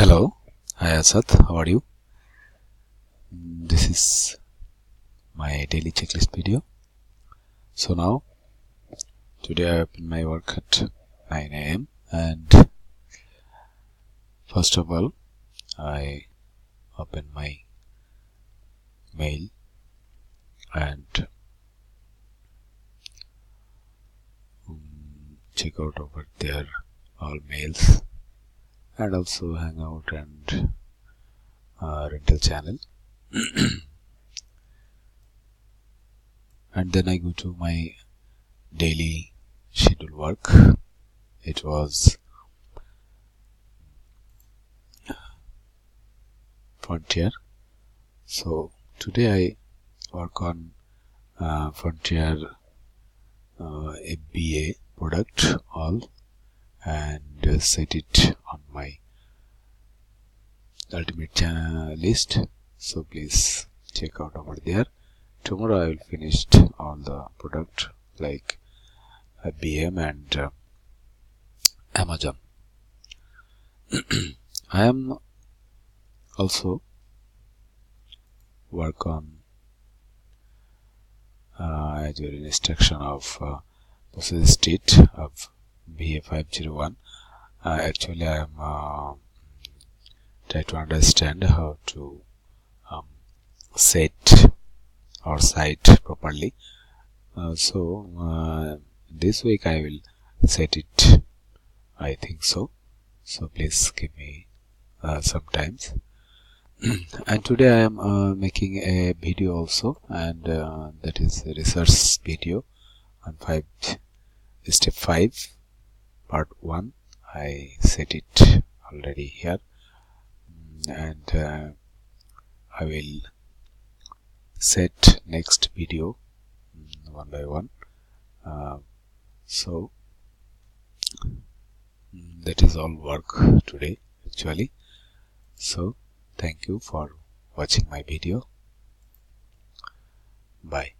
Hello, hi Asad, how are you? This is my daily checklist video. So now, today I open my work at 9 a.m. and first of all, I open my mail and check out over there all mails and also Hangout and rental channel. And then I go to my daily schedule work. It was Frontier. So today I work on Frontier FBA product all and set it on my ultimate list. So please check out over there. Tomorrow I will finish all the product like IBM and Amazon. I am also work on Azure instruction of process state of BA501. Actually, I am try to understand how to set or cite properly. So this week I will set it. I think so. So please give me some times. And today I am making a video also, and that is a research video on step 5 part 1. I set it already here, and I will set next video one by one. So that is all work today actually. So thank you for watching my video. Bye.